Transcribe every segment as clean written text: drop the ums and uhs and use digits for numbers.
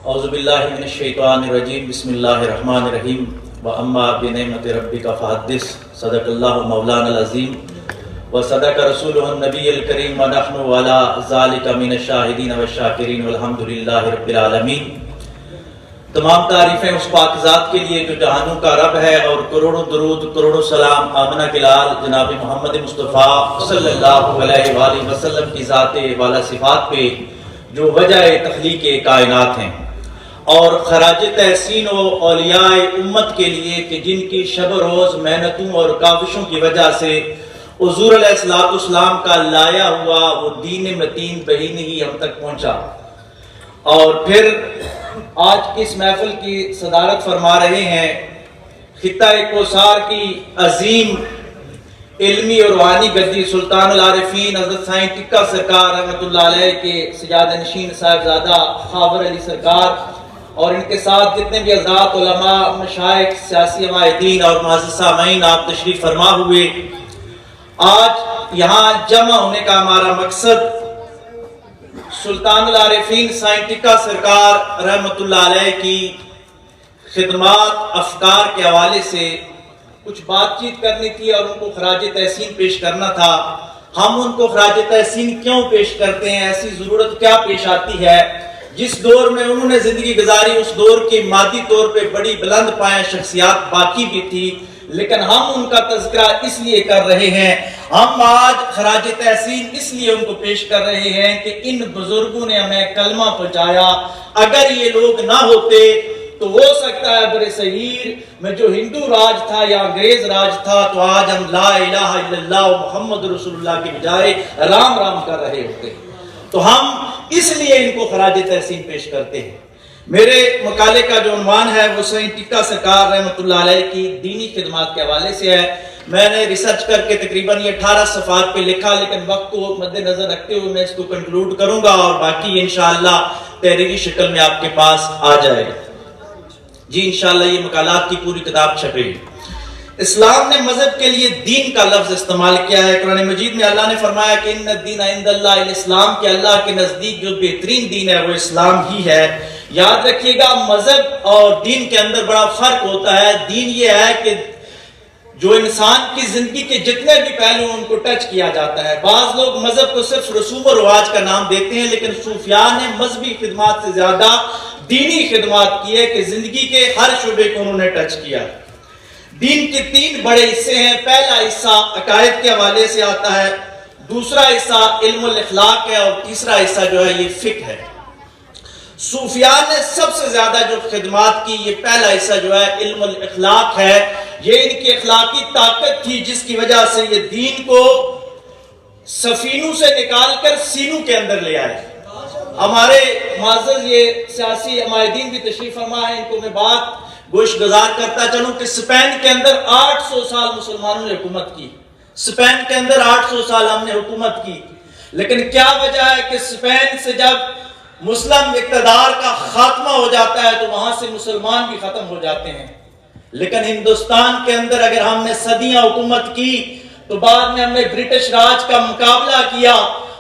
اعوذ باللہ من الشیطان الرجیم بسم اللہ الرحمن الرحیم واما بنعمت ربک فحدث صدق اللہ مولانا العظیم وصدق رسولہ النبی الکریم ونحن علی ذلک من الشاہدین والشاکرین والحمد للہ رب العالمین۔ تمام تعریفیں اس پاک ذات کے لیے جو جہانوں کا رب ہے، اور کروڑوں درود کروڑوں سلام آمنہ کے لال جناب محمد مصطفیٰ صلی اللہ علیہ وآلہ وسلم کی ذات والا صفات پہ جو وجہ تخلیق کائنات ہیں، اور خراج تحسین و اولیاء امت کے لیے کہ جن کی شب و روز محنتوں اور کاوشوں کی وجہ سے حضور علیہ السلام کا لایا ہوا وہ دین متین بہین ہی ہم تک پہنچا۔ اور پھر آج کی اس محفل کی صدارت فرما رہے ہیں خطہ کوثر کی عظیم علمی اور روحانی گدی سلطان العارفین حضرت سائیں ٹکا سرکار رحمۃ اللہ علیہ کے سجادہ نشین صاحبزادہ خاور علی سرکار، اور ان کے ساتھ جتنے بھی حضرات علماء، مشائخ، سیاسی عمائدین اور معزز سامعین آپ تشریف فرما ہوئے۔ آج یہاں جمع ہونے کا ہمارا مقصد سلطان العارفین سائیں ٹکا سرکار رحمۃ اللہ علیہ کی خدمات افکار کے حوالے سے کچھ بات چیت کرنی تھی اور ان کو خراج تحسین پیش کرنا تھا۔ ہم ان کو خراج تحسین کیوں پیش کرتے ہیں، ایسی ضرورت کیا پیش آتی ہے؟ جس دور میں انہوں نے زندگی گزاری اس دور کی مادی طور پہ بڑی بلند پایہ شخصیات باقی بھی تھی، لیکن ہم ان کا تذکرہ اس لیے کر رہے ہیں، ہم آج خراج تحسین اس لیے ان کو پیش کر رہے ہیں کہ ان بزرگوں نے ہمیں کلمہ پہنچایا۔ اگر یہ لوگ نہ ہوتے تو ہو سکتا ہے برِ صغیر میں جو ہندو راج تھا یا انگریز راج تھا تو آج ہم لا الہ الا اللہ محمد رسول اللہ کے بجائے رام رام کر رہے ہوتے۔ تو ہم اس لیے ان کو خراج تحسین پیش کرتے ہیں۔ میرے مقالے کا جو عنوان ہے وہ سائیں ٹکا سرکار رحمۃ اللہ علیہ کی دینی خدمات کے حوالے سے ہے۔ میں نے ریسرچ کر کے تقریباً یہ 18 صفحات پہ لکھا، لیکن وقت کو مد نظر رکھتے ہوئے میں اس کو کنکلوڈ کروں گا اور باقی انشاءاللہ تحریری شکل میں آپ کے پاس آ جائے گا۔ جی انشاءاللہ یہ مقالات کی پوری کتاب چھپے گی۔ اسلام نے مذہب کے لیے دین کا لفظ استعمال کیا ہے۔ قرآن مجید میں اللہ نے فرمایا کہ ان الدین عند اللہ الاسلام، کہ اللہ کے نزدیک جو بہترین دین ہے وہ اسلام ہی ہے۔ یاد رکھیے گا مذہب اور دین کے اندر بڑا فرق ہوتا ہے۔ دین یہ ہے کہ جو انسان کی زندگی کے جتنے بھی پہلو ان کو ٹچ کیا جاتا ہے۔ بعض لوگ مذہب کو صرف رسوم و رواج کا نام دیتے ہیں، لیکن صوفیاء نے مذہبی خدمات سے زیادہ دینی خدمات کی ہے کہ زندگی کے ہر شعبے کو انہوں نے ٹچ کیا۔ دین کے 3 بڑے حصے ہیں۔ پہلا حصہ عقائد کے حوالے سے آتا ہے، دوسرا حصہ علم الاخلاق ہے، اور تیسرا حصہ جو ہے یہ فقہ ہے۔ صوفیاء نے سب سے زیادہ جو خدمات کی، یہ پہلا حصہ جو ہے علم الاخلاق ہے۔ یہ ان کی اخلاقی طاقت تھی جس کی وجہ سے یہ دین کو سفینوں سے نکال کر سینوں کے اندر لے آئے۔ ہمارے معزز یہ سیاسی عمائدین بھی تشریف فرما ہے، ان کو میں بات گوش گزار کرتا چلوں کہ اسپین کے اندر 800 سال مسلمانوں نے حکومت کی۔ اسپین کے اندر 800 سال ہم نے حکومت کی، لیکن کیا وجہ ہے کہ اسپین سے جب مسلم اقتدار کا خاتمہ ہو جاتا ہے تو وہاں سے مسلمان بھی ختم ہو جاتے ہیں۔ لیکن ہندوستان کے اندر اگر ہم نے صدیاں حکومت کی تو بعد میں ہم نے برٹش راج کا مقابلہ کیا،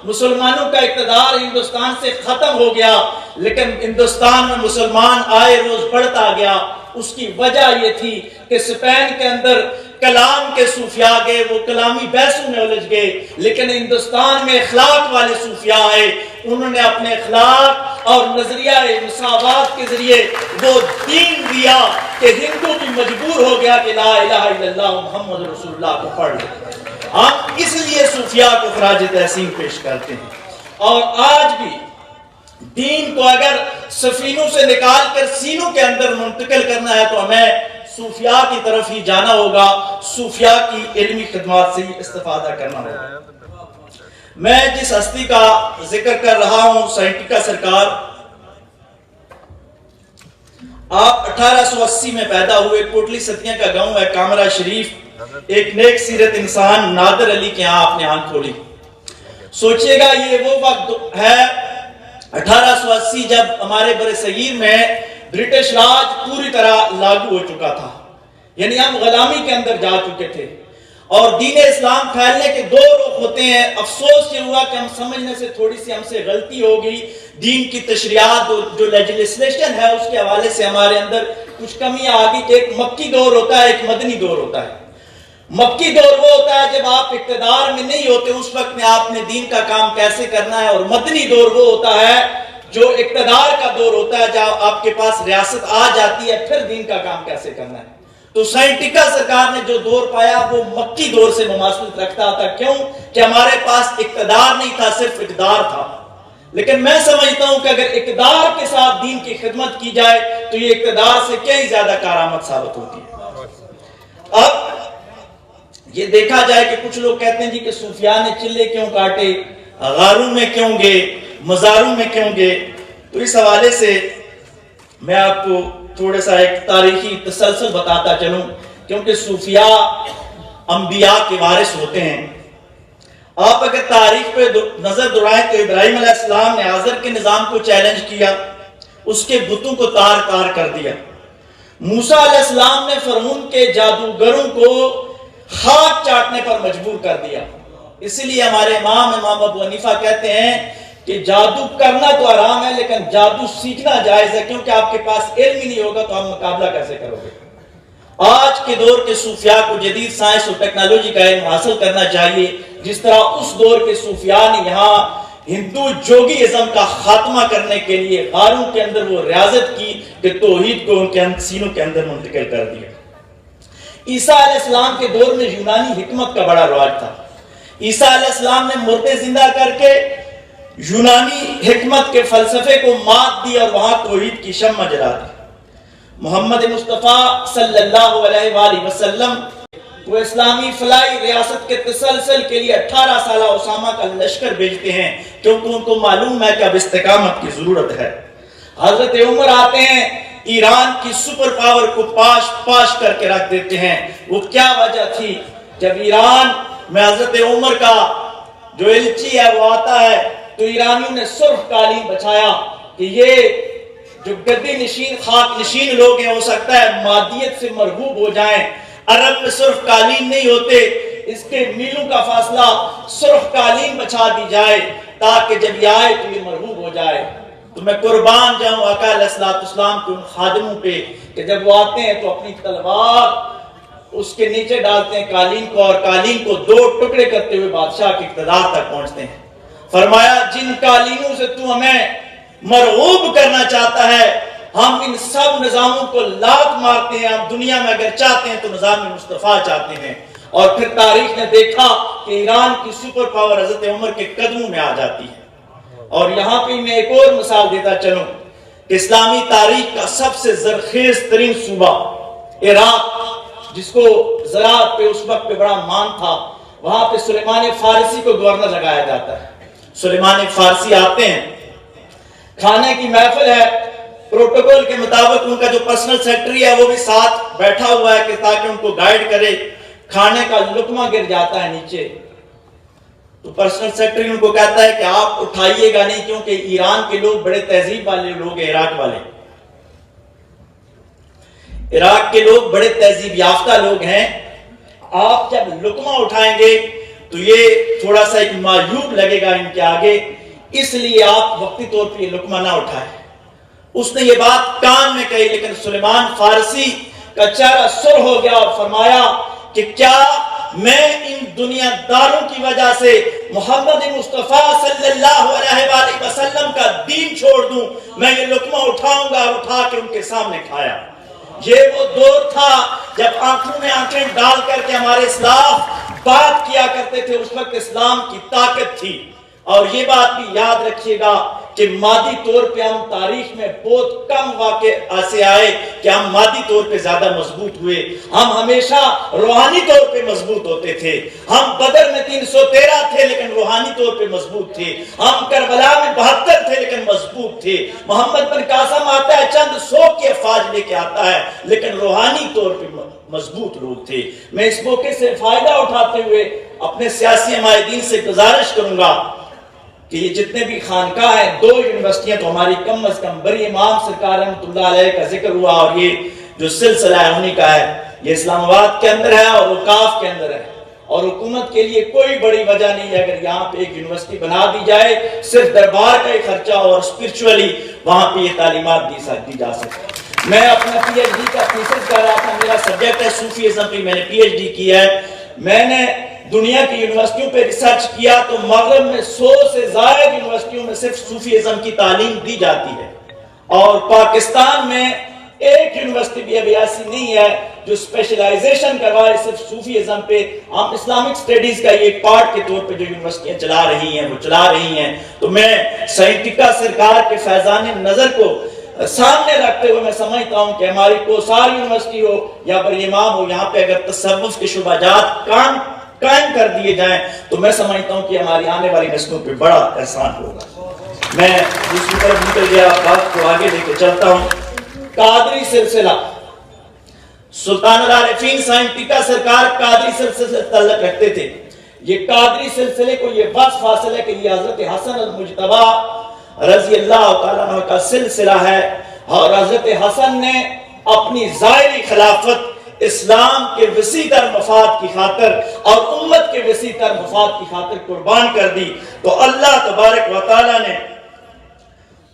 مسلمانوں کا اقتدار ہندوستان سے ختم ہو گیا، لیکن ہندوستان میں مسلمان آئے روز بڑھتا گیا۔ اس کی وجہ یہ تھی کہ اسپین کے اندر کلام کے صوفیاء گئے، وہ کلامی بحثوں میں الجھ گئے، لیکن ہندوستان میں اخلاق والے صوفیاء آئے، انہوں نے اپنے اخلاق اور نظریہ مساوات کے ذریعے وہ دین دیا کہ ہندو بھی مجبور ہو گیا کہ لا الہ الا اللہ محمد رسول اللہ کو پڑھ لے۔ ہم اس لیے صوفیاء کو خراج تحسین پیش کرتے ہیں۔ اور آج بھی دین کو اگر سفینوں سے نکال کر سینوں کے اندر منتقل کرنا ہے تو ہمیں صوفیاء کی طرف ہی جانا ہوگا، صوفیاء کی علمی خدمات سے ہی استفادہ کرنا ہوگا۔ میں جس ہستی کا ذکر کر رہا ہوں سائیں ٹکا سرکار، آپ 1880 میں پیدا ہوئے، کوٹلی ستیاں کا گاؤں ہے، کامرا شریف۔ ایک نیک سیرت انسان نادر علی کے ہاں آپ نے آنکھ کھولی۔ سوچئے گا یہ وہ وقت ہے 1880 جب ہمارے برِ صغیر میں برٹش راج پوری طرح لاگو ہو چکا تھا، یعنی ہم غلامی کے اندر جا چکے تھے، اور دین اسلام پھیلنے کے دو رخ ہوتے ہیں۔ افسوس یہ ہوا کہ ہم سمجھنے سے تھوڑی سی ہم سے غلطی ہو گئی، دین کی تشریعات جو لیجسلیشن ہے اس کے حوالے سے ہمارے اندر کچھ کمیاں آ گئی کہ ایک مکی دور ہوتا ہے، ایک مدنی دور ہوتا ہے۔ مکی دور وہ ہوتا ہے جب آپ اقتدار میں نہیں ہوتے، اس وقت میں آپ نے دین کا کام کیسے کرنا ہے، اور مدنی دور وہ ہوتا ہے جو اقتدار کا دور ہوتا ہے، جب آپ کے پاس ریاست آ جاتی ہے پھر دین کا کام کیسے کرنا ہے۔ تو سینٹیکا سرکار نے جو دور پایا وہ مکی دور سے مماثلت رکھتا تھا۔ کیوں؟ کہ ہمارے پاس اقتدار نہیں تھا، صرف اقدار تھا۔ لیکن میں سمجھتا ہوں کہ اگر اقتدار کے ساتھ دین کی خدمت کی جائے تو یہ اقتدار سے کئی زیادہ کارآمد ثابت ہوتی ہے۔ اب یہ دیکھا جائے کہ کچھ لوگ کہتے ہیں جی کہ صوفیاء نے چلے کیوں کاٹے، غاروں میں کیوں گئے، مزاروں میں کیوں گئے، تو اس حوالے سے میں آپ کو تھوڑا سا ایک تاریخی تسلسل بتاتا چلوں، کیونکہ صوفیاء انبیاء کے وارث ہوتے ہیں۔ آپ اگر تاریخ پہ نظر دوڑائیں تو ابراہیم علیہ السلام نے آزر کے نظام کو چیلنج کیا، اس کے بتوں کو تار تار کر دیا۔ موسیٰ علیہ السلام نے فرعون کے جادوگروں کو خاک چاٹنے پر مجبور کر دیا۔ اسی لیے ہمارے امام ابو حنیفہ کہتے ہیں کہ جادو کرنا تو حرام ہے لیکن جادو سیکھنا جائز ہے، کیونکہ آپ کے پاس علم ہی نہیں ہوگا تو ہم مقابلہ کیسے کرو گے۔ آج کے دور کے صوفیاء کو جدید سائنس اور ٹیکنالوجی کا علم حاصل کرنا چاہیے، جس طرح اس دور کے صوفیاء نے یہاں ہندو جوگی ازم کا خاتمہ کرنے کے لیے غاروں کے اندر وہ ریاضت کی کہ توحید کو ان کے سینوں کے اندر منتقل کر دیا۔ عیسیٰ علیہ السلام کے دور میں یونانی حکمت کا بڑا رواج تھا۔ عیسیٰ علیہ السلام نے مردے زندہ کر کے یونانی حکمت کے فلسفے کو مات دی اور وہاں توحید کی شمع جلا دی۔ محمد مصطفیٰ صلی اللہ علیہ وآلہ وسلم وہ اسلامی فلاحی ریاست کے تسلسل کے لیے 18 سالہ اسامہ کا لشکر بھیجتے ہیں، کیونکہ ان کو معلوم ہے کہ اب استقامت کی ضرورت ہے۔ حضرت عمر آتے ہیں، ایران کی سپر پاور کو پاش پاش کر کے رکھ دیتے ہیں۔ وہ کیا وجہ تھی؟ جب ایران میں حضرت عمر کا جو ایلچی ہے وہ آتا ہے تو ایرانیوں نے سرخ قالین بچھایا کہ یہ جو گدی نشین خاک نشین لوگ ہیں ہو سکتا ہے مادیت سے مرغوب ہو جائیں۔ عرب میں سرخ قالین نہیں ہوتے، اس کے میلوں کا فاصلہ سرخ قالین بچھا دی جائے تاکہ جب یہ آئے تو یہ مرغوب ہو جائے۔ تو میں قربان جاؤں آقا علیہ السلام کے ان خادموں پہ کہ جب وہ آتے ہیں تو اپنی تلوار اس کے نیچے ڈالتے ہیں قالین کو، اور قالین کو دو ٹکڑے کرتے ہوئے بادشاہ کے اقتدار تک پہنچتے ہیں۔ فرمایا جن قالینوں سے تو ہمیں مرغوب کرنا چاہتا ہے، ہم ان سب نظاموں کو لات مارتے ہیں۔ ہم دنیا میں اگر چاہتے ہیں تو نظام مصطفیٰ چاہتے ہیں۔ اور پھر تاریخ نے دیکھا کہ ایران کی سپر پاور حضرت عمر کے قدموں میں آ جاتی ہے۔ اور یہاں پہ میں ایک اور مثال دیتا چلوں کہ اسلامی تاریخ کا سب سے زرخیز ترین صوبہ عراق، جس کو زراعت پہ اس وقت پہ بڑا مان تھا، وہاں پہ سلیمان فارسی کو گورنر لگایا جاتا ہے۔ سلیمان فارسی آتے ہیں، کھانے کی محفل ہے، پروٹوکول کے مطابق ان کا جو پرسنل سیکرٹری ہے وہ بھی ساتھ بیٹھا ہوا ہے کہ تاکہ ان کو گائیڈ کرے۔ کھانے کا لقمہ گر جاتا ہے نیچے تو پرسنل سیکرٹری ان کو کہتا ہے کہ آپ اٹھائیے گا نہیں، کیونکہ ایران کے لوگ بڑے تہذیب والے لوگ ہیں، عراق والے، عراق کے لوگ بڑے تہذیب یافتہ لوگ ہیں، آپ جب لقمہ اٹھائیں گے تو یہ تھوڑا سا ایک معیوب لگے گا ان کے آگے، اس لیے آپ وقتی طور پہ یہ لقمہ نہ اٹھائیں۔ اس نے یہ بات کان میں کہی، لیکن سلیمان فارسی کا چہرہ سرخ ہو گیا اور فرمایا کہ کیا میں ان دنیا داروں کی وجہ سے محمد مصطفیٰ صلی اللہ علیہ وآلہ وسلم کا دین چھوڑ دوں؟ میں یہ لقمہ اٹھاؤں گا، اور اٹھا کے ان کے سامنے کھایا۔ یہ وہ دور تھا جب آنکھوں میں آنکھیں ڈال کر کے ہمارے اسلاف بات کیا کرتے تھے، اس وقت اسلام کی طاقت تھی۔ اور یہ بات بھی یاد رکھیے گا کہ مادی طور پہ ہم تاریخ میں بہت کم واقع سے آئے کہ ہم مادی طور پہ زیادہ مضبوط ہوئے، ہم ہمیشہ روحانی طور پہ مضبوط ہوتے تھے۔ ہم بدر میں 313 تھے لیکن روحانی طور پہ مضبوط تھے، ہم کربلا میں 72 تھے لیکن مضبوط تھے۔ محمد بن قاسم آتا ہے چند 100 کی افواج لے کے آتا ہے لیکن روحانی طور پہ مضبوط لوگ تھے۔ میں اس موقع سے فائدہ اٹھاتے ہوئے اپنے سیاسی عمائدین سے گزارش کروں گا کہ یہ جتنے بھی خانقاہ ہیں، 2 یونیورسٹیاں تو ہماری کم از کم، بری امام سرکار رحمۃ اللہ علیہ کا ذکر ہوا، اور یہ جو سلسلہ ہے انہی کا ہے، یہ اسلام آباد کے اندر ہے اور وقاف کے اندر ہے، اور حکومت کے لیے کوئی بڑی وجہ نہیں ہے اگر یہاں پہ ایک یونیورسٹی بنا دی جائے، صرف دربار کا ہی خرچہ اور اسپرچولی وہاں پہ یہ تعلیمات دی جا سکتی۔ میں اپنا پی ایچ ڈی کا تھیسس کر رہا تھا، میرا سبجیکٹ ہے صوفیزم پہ، میں نے پی ایچ ڈی کیا ہے۔ میں نے دنیا کی یونیورسٹیوں پہ ریسرچ کیا تو مغرب میں 100 سے زائد یونیورسٹیوں میں صرف صوفیزم کی تعلیم دی جاتی ہے، اور پاکستان میں ایک یونیورسٹی بھی ابھی ایسی نہیں ہے جو اسپیشلائزیشن کروائے صرف صوفیزم پہ۔ ہم اسلامک اسٹڈیز کا یہ پارٹ کے طور پہ جو یونیورسٹیاں چلا رہی ہیں وہ چلا رہی ہیں۔ تو میں سائنٹیکا سرکار کے فیضان نظر کو سامنے رکھتے ہوئے میں سمجھتا ہوں کہ ہماری کوسار یونیورسٹی ہو یا برامام ہو، یہاں پہ اگر تصوف کے شعبہ جات قائم کر دیے جائیں تو میں سمجھتا ہوں کہ ہماری آنے والی نسلوں پہ بڑا احسان ہوگا۔ میں دوسری طرف نکل گیا، بات کو آگے لے کے چلتا ہوں۔ قادری سلسلہ، سلطان العارفین سائنٹیکا سرکار قادری سلسلے سے تعلق رکھتے تھے۔ یہ قادری سلسلے کو یہ وصف حاصل ہے کہ یہ حضرت حسن المجتبی رضی اللہ تعالیٰ عنہ کا سلسلہ ہے، اور حضرت حسن نے اپنی ظاہری خلافت اسلام کے وسیع تر مفاد کی خاطر اور امت کے وسیع تر مفاد کی خاطر قربان کر دی، تو اللہ تبارک و تعالیٰ نے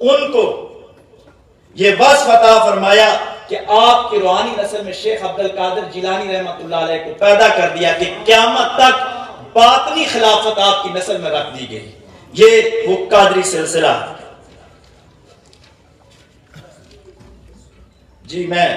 ان کو یہ وصف عطا فرمایا کہ آپ کی روحانی نسل میں شیخ عبد القادر جیلانی رحمۃ اللہ علیہ کو پیدا کر دیا کہ قیامت تک باطنی خلافت آپ کی نسل میں رکھ دی گئی۔ یہ وہ قادری سلسلہ ہے۔ جی میں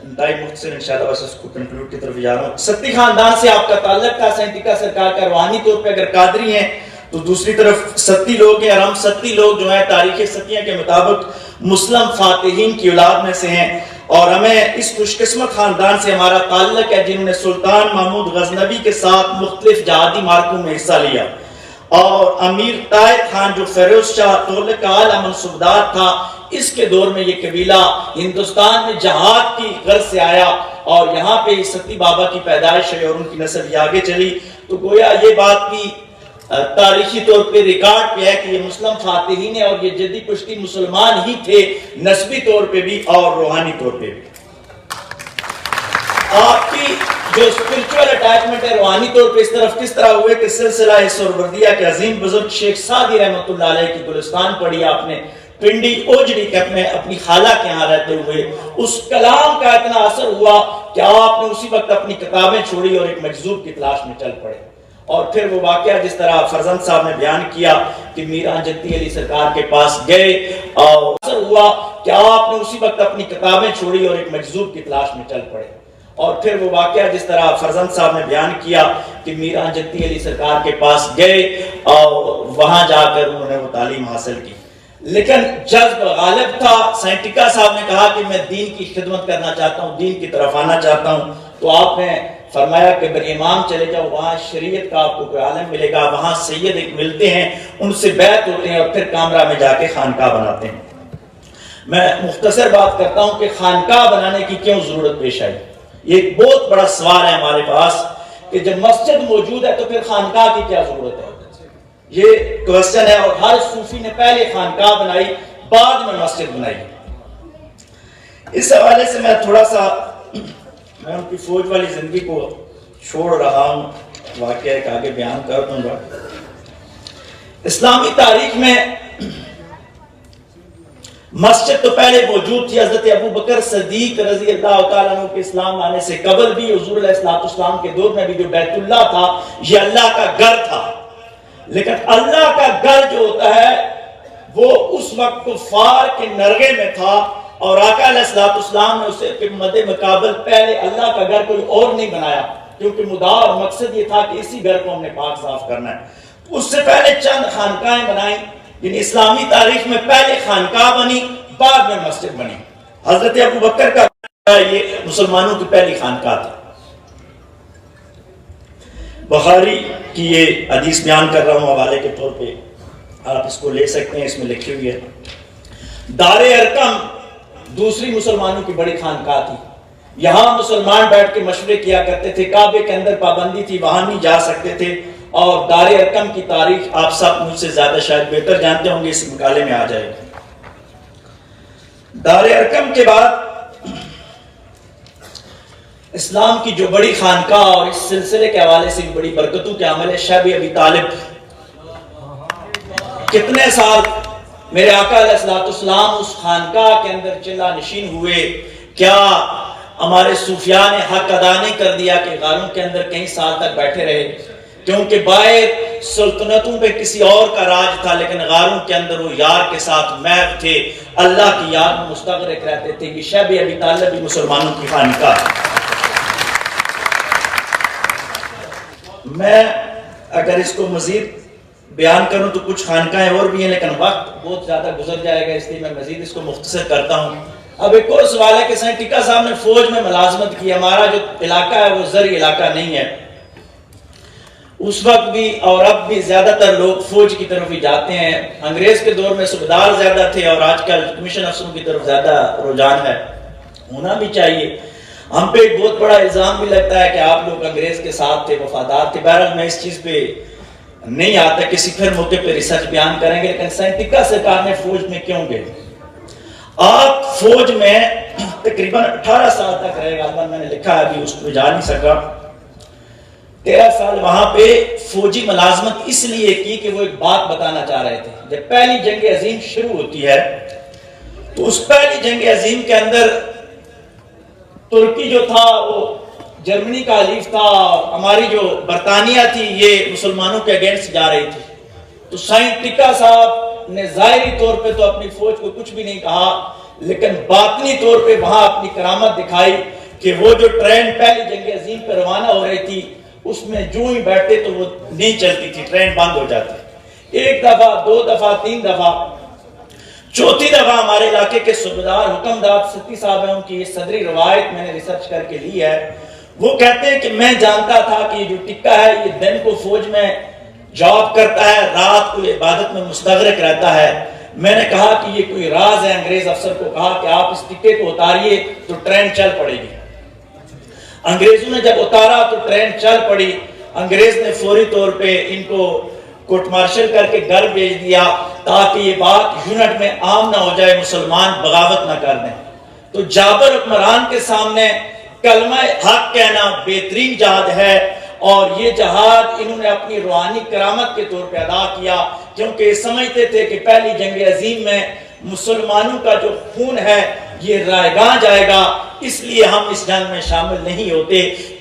انتہائی مختصر انشاءاللہ بس اس کو کنکلوڈ کی طرف جا رہا ہوں۔ ستی خاندان سے آپ کا تعلق تھا، سائنٹیکا سرکار کا روحانی طور پہ اگر قادری ہیں تو دوسری طرف ستی لوگ ہیں، اور ہم ستی لوگ جو ہیں تاریخ ستیہ کے مطابق مسلم فاتحین کی اولاد میں سے ہیں، اور ہمیں اس خوش قسمت خاندان سے ہمارا تعلق ہے جنہوں نے سلطان محمود غزنوی کے ساتھ مختلف جہادی مارکوں میں حصہ لیا، اور امیر طاہر خان جو فیروز شاہ تغلق کا اعلیٰ منصبدار تھا، اس کے دور میں یہ قبیلہ ہندوستان میں جہاد کی غرض سے آیا، اور یہاں پہ ستی بابا کی پیدائش ہے اور ان کی نسل یہ آگے چلی۔ تو گویا یہ بات بھی تاریخی طور پہ ریکارڈ پہ ہے کہ یہ مسلم فاتحین ہیں، اور یہ جدی پشتی مسلمان ہی تھے، نسبی طور پہ بھی اور روحانی طور پہ بھی۔ آپ کی جو اسپرچول اٹیچمنٹ ہے روحانی طور پہ اس طرف کس طرح ہوئے کہ سلسلہ سہروردیہ کے عظیم بزرگ شیخ سعدی رحمۃ اللہ علیہ کی گلستان پڑھی آپ نے، پنڈی اوجڑی کے اپنی خالہ کے ہاں رہتے ہوئے، اس کلام کا اتنا اثر ہوا کہ آپ نے اسی وقت اپنی کتابیں چھوڑی اور ایک مجذوب کی تلاش میں چل پڑے، اور پھر وہ واقعہ جس طرح فرزند صاحب نے بیان کیا کہ میران جدی علی سرکار کے پاس گئے، اور اثر ہوا کہ آپ نے اسی وقت اپنی کتابیں چھوڑی اور ایک مجذوب کی تلاش میں چل پڑے، اور پھر وہ واقعہ جس طرح فرزند صاحب نے بیان کیا کہ میران جدی علی سرکار کے پاس گئے اور وہاں جا کر انہوں نے وہ تعلیم حاصل کی، لیکن جذب غالب تھا۔ سائنٹیکا صاحب نے کہا کہ میں دین کی خدمت کرنا چاہتا ہوں، دین کی طرف آنا چاہتا ہوں، تو آپ نے فرمایا کہ برامام چلے جاؤ، وہاں شریعت کا آپ کو کوئی عالم ملے گا، وہاں سید ایک ملتے ہیں، ان سے بیعت ہوتے ہیں، اور پھر کامرہ میں جا کے خانقاہ بناتے ہیں۔ میں مختصر بات کرتا ہوں کہ خانقاہ بنانے کی کیوں ضرورت پیش آئی۔ یہ ایک بہت بڑا سوال ہے ہمارے پاس کہ جب مسجد موجود ہے تو پھر خانقاہ کی کیا ضرورت ہے، یہ کوسچن ہے، اور ہر صوفی نے پہلے خانقاہ بنائی بعد میں مسجد بنائی۔ اس حوالے سے میں تھوڑا سا میں ان کی فوج والی زندگی کو چھوڑ رہا ہوں، واقعہ ایک آگے بیان کر دوں گا۔ اسلامی تاریخ میں مسجد تو پہلے موجود تھی، حضرت ابو بکر صدیق رضی اللہ تعالیٰ عنہ کے اسلام آنے سے قبل بھی، حضور علیہ السلام کے دور میں بھی جو بیت اللہ تھا یہ اللہ کا گھر تھا، لیکن اللہ کا گھر جو ہوتا ہے وہ اس وقت کفار کے نرغے میں تھا، اور آقا علیہ السلام نے اسے کہ مد مقابل پہلے اللہ کا گھر کوئی اور نہیں بنایا، کیونکہ مدعا اور مقصد یہ تھا کہ اسی گھر کو ہم نے پاک صاف کرنا ہے۔ اس سے پہلے چند خانقاہیں بنائیں، یعنی اسلامی تاریخ میں پہلے خانقاہ بنی بعد میں مسجد بنی۔ حضرت ابو بکر کا یہ مسلمانوں کی پہلی خانقاہ تھی۔ بخاری کی یہ حدیث بیان کر رہا ہوں حوالے کے طور پہ، آپ اس کو لے سکتے ہیں، اس میں لکھی ہوئی ہے۔ دار ارقم دوسری مسلمانوں کی بڑی خانقاہ تھی، یہاں مسلمان بیٹھ کے مشورے کیا کرتے تھے، کعبے کے اندر پابندی تھی، وہاں نہیں جا سکتے تھے، اور دار ارقم کی تاریخ آپ سب مجھ سے زیادہ شاید بہتر جانتے ہوں گے، اس مقالے میں آ جائے گی۔ دار ارقم کے بعد اسلام کی جو بڑی خانقاہ اور اس سلسلے کے حوالے سے بھی بڑی برکتوں کے عمل ہے شب ابی طالب. کتنے سال میرے آقا علیہ السلام اس خانقاہ کے اندر چلا نشین ہوئے. کیا ہمارے صوفیاء نے حق ادا نہیں کر دیا کہ غاروں کے اندر کئی سال تک بیٹھے رہے؟ کیونکہ باہر سلطنتوں پہ کسی اور کا راج تھا، لیکن غاروں کے اندر وہ یار کے ساتھ محو تھے، اللہ کی یاد میں مستغرق رہتے تھے. یہ شب ابی طالب بھی مسلمانوں کی خانقاہ. میں اگر اس کو مزید بیان کروں تو کچھ خانقاہیں اور بھی ہیں، لیکن وقت بہت زیادہ گزر جائے گا، اس لیے میں مزید اس کو مختصر کرتا ہوں. اب ایک اور سوال ہے کہ سائیں ٹکا صاحب نے فوج میں ملازمت کی. ہمارا جو علاقہ ہے وہ زرعی علاقہ نہیں ہے. اس وقت بھی اور اب بھی زیادہ تر لوگ فوج کی طرف ہی جاتے ہیں. انگریز کے دور میں صوبیدار زیادہ تھے اور آج کل کمیشن افسروں کی طرف زیادہ رجحان ہے. ہونا بھی چاہیے. ہم پہ ایک بہت بڑا الزام بھی لگتا ہے کہ آپ لوگ انگریز کے ساتھ تھے، وفادار تھے. بہرحال میں اس چیز پہ نہیں آتا، کسی پھر موقع پہ ریسرچ بیان کریں گے. لیکن سائیں ٹکا سرکار نے فوج میں کیوں گئے؟ آپ فوج میں تقریباً 18 سال تک رہے. غالباً میں نے لکھا ہے، ابھی اس کو جا نہیں سکا. 13 سال وہاں پہ فوجی ملازمت اس لیے کی کہ وہ ایک بات بتانا چاہ رہے تھے. جب پہلی جنگ عظیم شروع ہوتی ہے تو اس پہلی جنگ عظیم کے اندر ترکی جو تھا وہ جرمنی کا حلیف تھا، اور ہماری جو برطانیہ تھی یہ مسلمانوں کے اگینسٹ جا رہی تھی. تو سائیں ٹکا صاحب نے ظاہری طور پہ تو اپنی فوج کو کچھ بھی نہیں کہا، لیکن باطنی طور پہ وہاں اپنی کرامت دکھائی کہ وہ جو ٹرین پہلی جنگ عظیم پہ روانہ ہو رہی تھی اس میں جو ہی بیٹھتے تو وہ نہیں چلتی تھی، ٹرین بند ہو جاتی. ایک دفعہ، 2 دفعہ، 3 دفعہ، چوتھی دفعہ ہمارے علاقے کے صوبیدار حکمدار ستی صاحب ہیں، ان کی یہ صدری روایت میں نے ریسرچ کر کے لی ہے. وہ کہتے ہیں کہ میں جانتا تھا کہ یہ جو ٹکا ہے یہ دن کو فوج میں جاب کرتا ہے، رات کو عبادت میں مستغرق رہتا ہے. میں نے کہا کہ یہ کوئی راز ہے. انگریز افسر کو کہا کہ آپ اس ٹکے کو اتاریے تو ٹرین چل پڑے گی. انگریزوں نے جب اتارا تو ٹرین چل پڑی. انگریز نے فوری طور پہ ان کو کورٹ مارشل کر کے گھر بھیج دیا تاکہ یہ بات یونٹ میں عام نہ ہو جائے، مسلمان بغاوت نہ کر دیں. تو جابر حکمران کے سامنے کلمہ حق کہنا بہترین جہاد ہے، اور یہ جہاد انہوں نے اپنی روحانی کرامت کے طور پہ ادا کیا، کیونکہ یہ سمجھتے تھے کہ پہلی جنگ عظیم میں مسلمانوں کا جو خون ہے یہ رائگاں جائے گا، اس لیے ہم اس جنگ میں شامل نہیں ہوتے.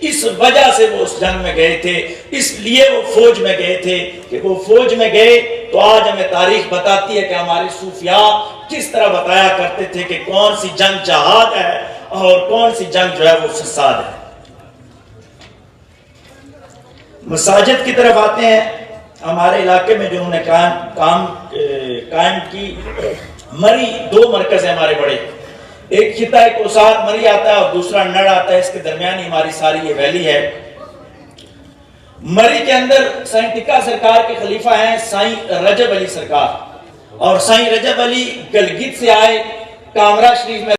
اس وجہ سے وہ اس جنگ میں گئے تھے، اس لیے وہ فوج میں گئے تھے کہ وہ فوج میں گئے. تو آج ہمیں تاریخ بتاتی ہے کہ ہمارے صوفیاء کس طرح بتایا کرتے تھے کہ کون سی جنگ جہاد ہے اور کون سی جنگ جو ہے وہ فساد ہے. مساجد کی طرف آتے ہیں. ہمارے علاقے میں جو انہوں نے قائم کی مری 2 مرکز ہیں ہمارے بڑے. ایک خطہ کوثار مری آتا ہے اور دوسرا نڑ آتا ہے. اس کے درمیان ہی ہماری ساری یہ ویلی ہے. مری کے اندر سائیں ٹکا سرکار کے خلیفہ ہیں سائیں رجب علی سرکار، اور سائیں رجب علی گلگت سے آئے، کامرا شریف میں